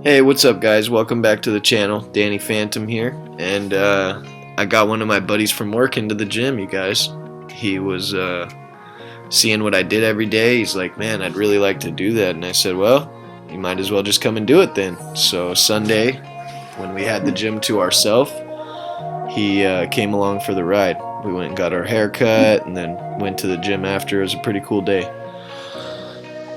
Hey, what's up guys? Welcome back to the channel. Danny Phantom here, and I got one of my buddies from work into the gym, you guys. He was seeing what I did every day. He's like, man, I'd really like to do that. And I said, well, you might as well just come and do it then. So Sunday, when we had the gym to ourselves, he came along for the ride. We went and got our hair cut and then went to the gym after. It was a pretty cool day.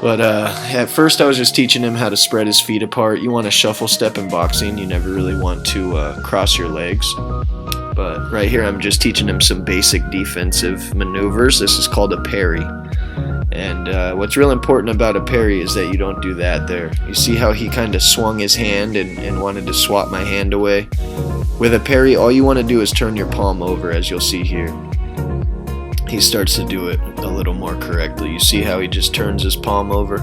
But at first I was just teaching him how to spread his feet apart. You want to shuffle step in boxing. You never really want to cross your legs. But right here I'm just teaching him some basic defensive maneuvers. This is called a parry. And what's real important about a parry is that you don't do that there. You see how he kind of swung his hand and wanted to swat my hand away? With a parry, all you want to do is turn your palm over, as you'll see here. He starts to do it a little more correctly. You see how he just turns his palm over?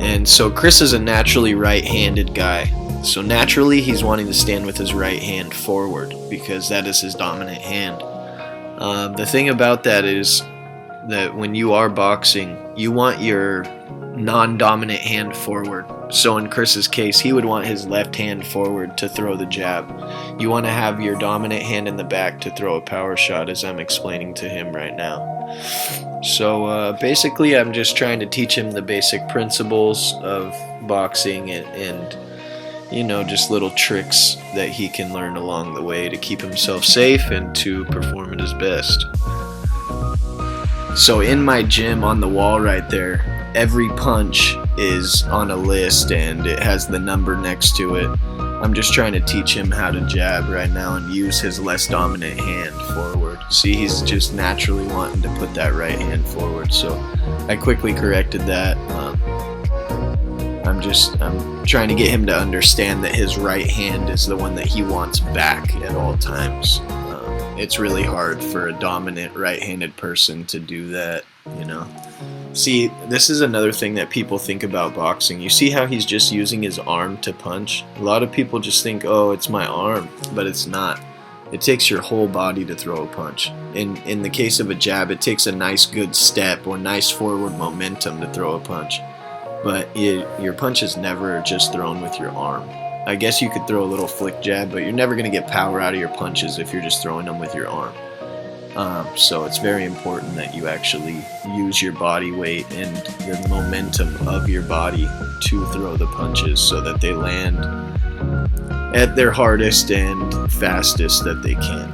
And so Chris is a naturally right-handed guy. So naturally he's wanting to stand with his right hand forward because that is his dominant hand. The thing about that is that when you are boxing, you want your non-dominant hand forward. So in Chris's case, he would want his left hand forward to throw the jab. You want to have your dominant hand in the back to throw a power shot, as I'm explaining to him right now. So basically I'm just trying to teach him the basic principles of boxing and you know, just little tricks that he can learn along the way to keep himself safe and to perform at his best. So in my gym, on the wall right there, every punch is on a list and it has the number next to it. I'm just trying to teach him how to jab right now and use his less dominant hand forward. See, he's just naturally wanting to put that right hand forward, so I quickly corrected that. I'm trying to get him to understand that his right hand is the one that he wants back at all times. It's really hard for a dominant right-handed person to do that, you know. See, this is another thing that people think about boxing. You see how he's just using his arm to punch? A lot of people just think, oh, it's my arm, but it's not. It takes your whole body to throw a punch. In the case of a jab, it takes a nice good step or nice forward momentum to throw a punch. But your punch is never just thrown with your arm. I guess you could throw a little flick jab, but you're never going to get power out of your punches if you're just throwing them with your arm. So it's very important that you actually use your body weight and the momentum of your body to throw the punches so that they land at their hardest and fastest that they can.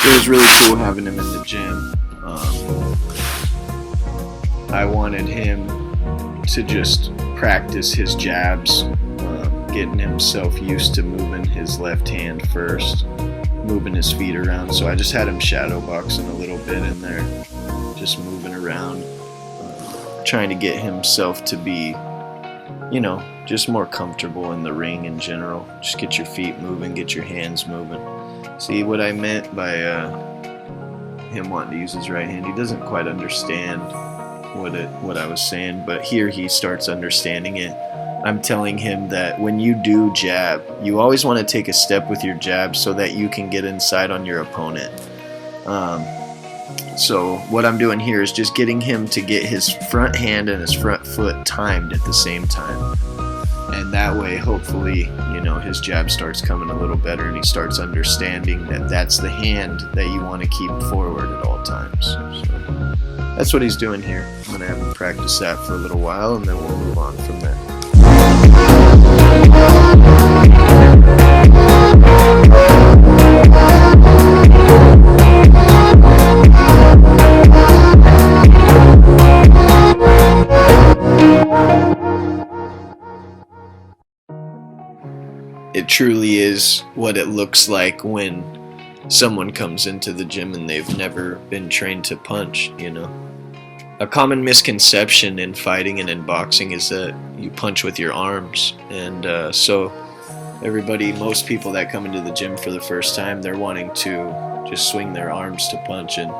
It was really cool having him in the gym. I wanted him to just practice his jabs, getting himself used to moving his left hand first, moving his feet around. So I just had him shadow boxing a little bit in there, just moving around, trying to get himself to be, you know, just more comfortable in the ring in general. Just get your feet moving, get your hands moving. See what I meant by him wanting to use his right hand? He doesn't quite understand what I was saying, but here he starts understanding it. I'm telling him that when you do jab, you always want to take a step with your jab so that you can get inside on your opponent. So what I'm doing here is just getting him to get his front hand and his front foot timed at the same time. And that way, hopefully, you know, his jab starts coming a little better and he starts understanding that that's the hand that you want to keep forward at all times. So that's what he's doing here. I'm going to have him practice that for a little while and then we'll move on from there. It truly is what it looks like when someone comes into the gym and they've never been trained to punch, you know. A common misconception in fighting and in boxing is that you punch with your arms, and so most people that come into the gym for the first time, they're wanting to just swing their arms to punch, and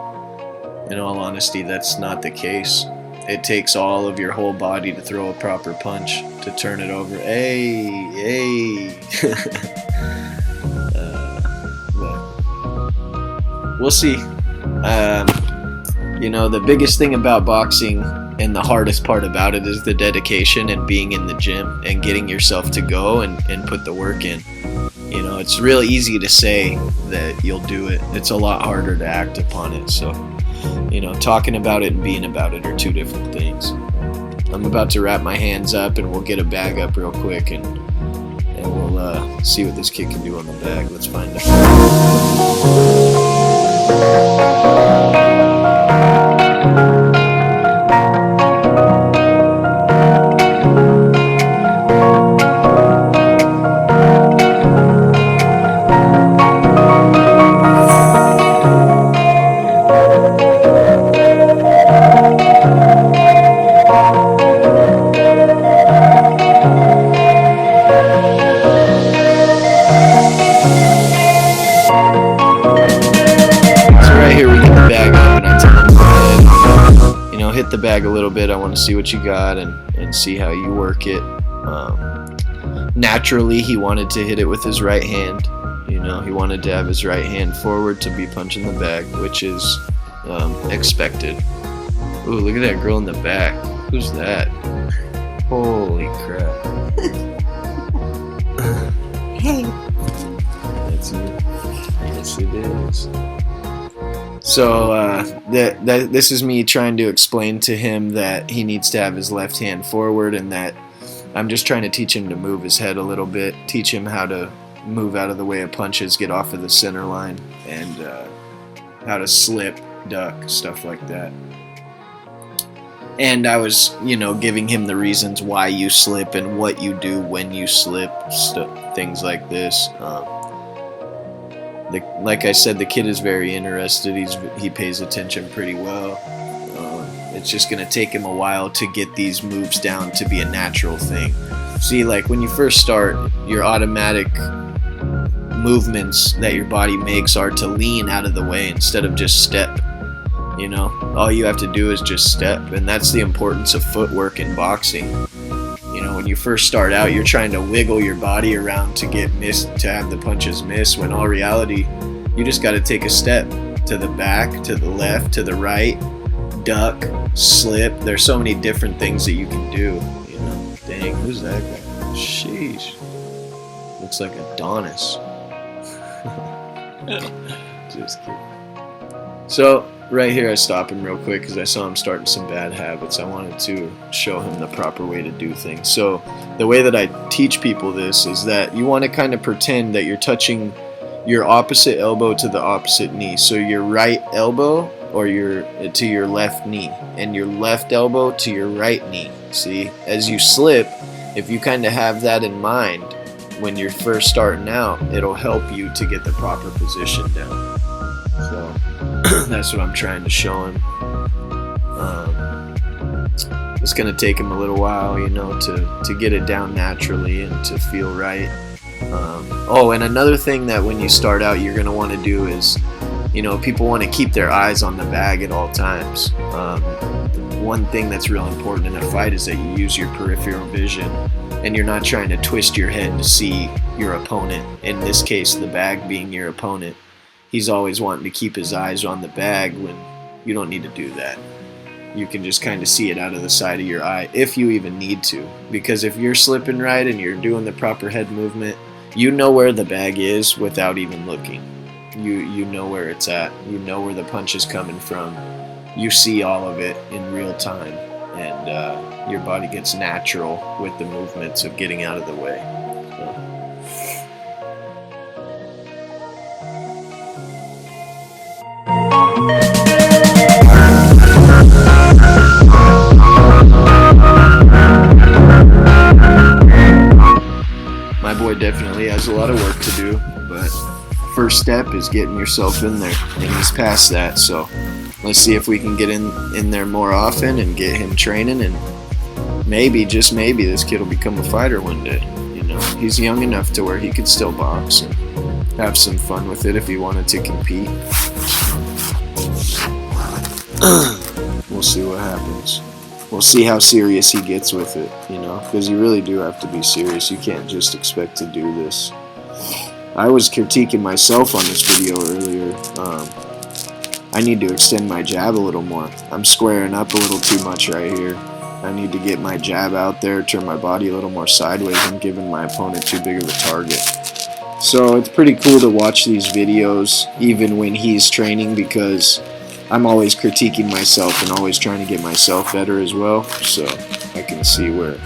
in all honesty, that's not the case. It takes all of your whole body to throw a proper punch, to turn it over. Hey. We'll see. You know, the biggest thing about boxing and the hardest part about it is the dedication and being in the gym and getting yourself to go and put the work in. You know, it's real easy to say that you'll do it. It's a lot harder to act upon it. So, you know, talking about it and being about it are two different things. I'm about to wrap my hands up and we'll get a bag up real quick and we'll see what this kid can do on the bag. Let's find out. Hit the bag a little bit. I want to see what you got and see how you work it. Naturally, he wanted to hit it with his right hand. You know, he wanted to have his right hand forward to be punching the bag, which is expected. Ooh, look at that girl in the back. Who's that? Holy crap. Hey. That's you. Yes, it is. So this is me trying to explain to him that he needs to have his left hand forward and that I'm just trying to teach him to move his head a little bit, teach him how to move out of the way of punches, get off of the center line, and how to slip, duck, stuff like that. And I was, you know, giving him the reasons why you slip and what you do when you slip, things like this. Like I said, the kid is very interested. He pays attention pretty well. It's just going to take him a while to get these moves down to be a natural thing. See, like when you first start, your automatic movements that your body makes are to lean out of the way instead of just step. You know, all you have to do is just step, and that's the importance of footwork in boxing. You know, when you first start out, you're trying to wiggle your body around to get missed, to have the punches miss, when all reality, you just got to take a step to the back, to the left, to the right, duck, slip. There's so many different things that you can do. You know, dang, who's that guy? Sheesh, looks like Adonis. Just kidding. So right here I stop him real quick because I saw him starting some bad habits. I wanted to show him the proper way to do things. So the way that I teach people this is that you want to kind of pretend that you're touching your opposite elbow to the opposite knee. So your right elbow or to your left knee, and your left elbow to your right knee. See, as you slip, if you kind of have that in mind when you're first starting out, it'll help you to get the proper position down. So that's what I'm trying to show him. It's going to take him a little while, you know, to get it down naturally and to feel right. Oh, and another thing that when you start out you're going to want to do is, you know, people want to keep their eyes on the bag at all times. One thing that's real important in a fight is that you use your peripheral vision and you're not trying to twist your head to see your opponent. In this case, the bag being your opponent. He's always wanting to keep his eyes on the bag when you don't need to do that. You can just kind of see it out of the side of your eye if you even need to. Because if you're slipping right and you're doing the proper head movement, you know where the bag is without even looking. You know where it's at. You know where the punch is coming from. You see all of it in real time. And your body gets natural with the movements of getting out of the way. My boy definitely has a lot of work to do, but first step is getting yourself in there, and he's past that. So let's see if we can get in there more often and get him training, and maybe, just maybe, this kid will become a fighter one day. You know, he's young enough to where he could still box and have some fun with it if he wanted to compete. We'll see what happens. We'll see how serious he gets with it, you know, because you really do have to be serious. You can't just expect to do this. I was critiquing myself on this video earlier. I need to extend my jab a little more. I'm squaring up a little too much right here. I need to get my jab out there, turn my body a little more sideways. I'm giving my opponent too big of a target. So it's pretty cool to watch these videos even when he's training, because I'm always critiquing myself and always trying to get myself better as well. So I can see where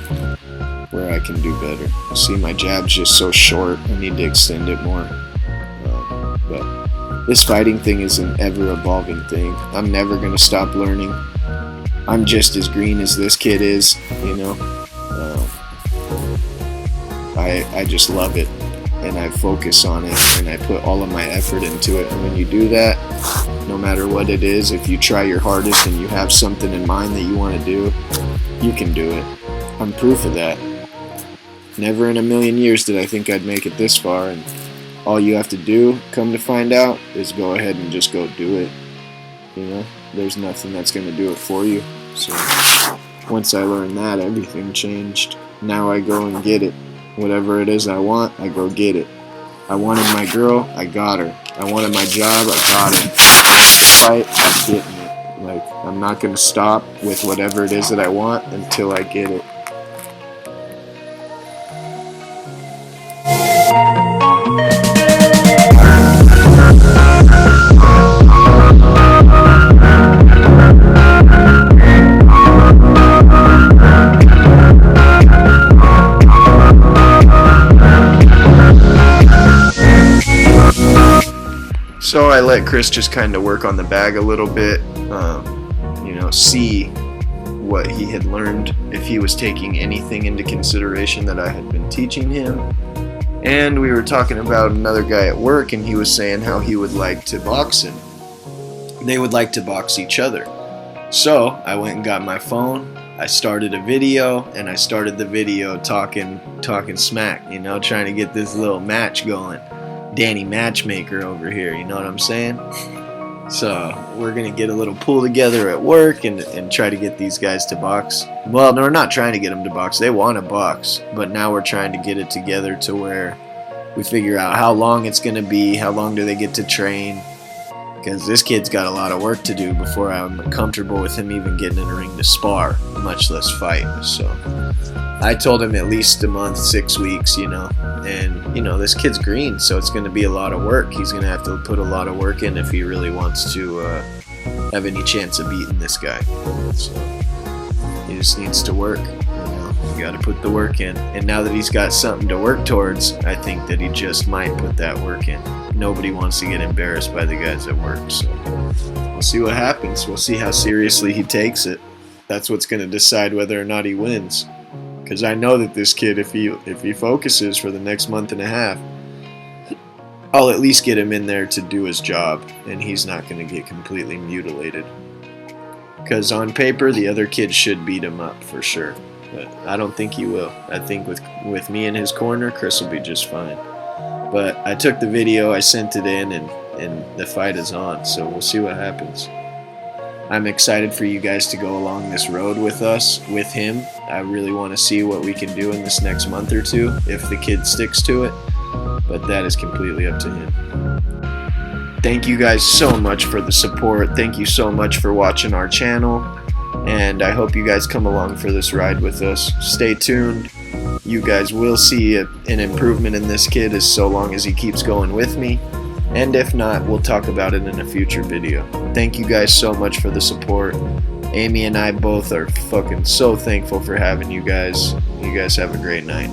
I can do better. See, my jab's just so short. I need to extend it more. But this fighting thing is an ever-evolving thing. I'm never going to stop learning. I'm just as green as this kid is, you know. I just love it, and I focus on it, and I put all of my effort into it. And when you do that, no matter what it is, if you try your hardest and you have something in mind that you want to do, you can do it. I'm proof of that. Never in a million years did I think I'd make it this far, and all you have to do, come to find out, is go ahead and just go do it. You know, there's nothing that's going to do it for you. So once I learned that, everything changed. Now I go and get it. Whatever it is I want, I go get it. I wanted my girl, I got her. I wanted my job, I got it. Fight, I'm getting it. Like, I'm not going to stop with whatever it is that I want until I get it. So I let Chris just kind of work on the bag a little bit, you know, see what he had learned, if he was taking anything into consideration that I had been teaching him. And we were talking about another guy at work, and he was saying how he would like to box him. They would like to box each other. So I went and got my phone, I started a video, and I started the video talking smack, you know, trying to get this little match going. Danny Matchmaker over here, you know what I'm saying? So we're gonna get a little pool together at work and try to get these guys to box. Well, no, we're not trying to get them to box. They want to box, but now we're trying to get it together to where we figure out how long it's gonna be, how long do they get to train, because this kid's got a lot of work to do before I'm comfortable with him even getting in a ring to spar, much less fight. So I told him at least a month, 6 weeks, you know. And, you know, this kid's green, so it's going to be a lot of work. He's going to have to put a lot of work in if he really wants to have any chance of beating this guy. So he just needs to work. You know, you got to put the work in. And now that he's got something to work towards, I think that he just might put that work in. Nobody wants to get embarrassed by the guys at work. So we'll see what happens. We'll see how seriously he takes it. That's what's going to decide whether or not he wins. Because I know that this kid, if he focuses for the next month and a half, I'll at least get him in there to do his job, and he's not going to get completely mutilated. Because on paper, the other kid should beat him up for sure, but I don't think he will. I think with me in his corner, Chris will be just fine. But I took the video, I sent it in, and the fight is on, so we'll see what happens. I'm excited for you guys to go along this road with us, with him. I really want to see what we can do in this next month or two, if the kid sticks to it, but that is completely up to him. Thank you guys so much for the support. Thank you so much for watching our channel, and I hope you guys come along for this ride with us. Stay tuned. You guys will see an improvement in this kid as so long as he keeps going with me. And if not, we'll talk about it in a future video. Thank you guys so much for the support. Amy and I both are fucking so thankful for having you guys. You guys have a great night.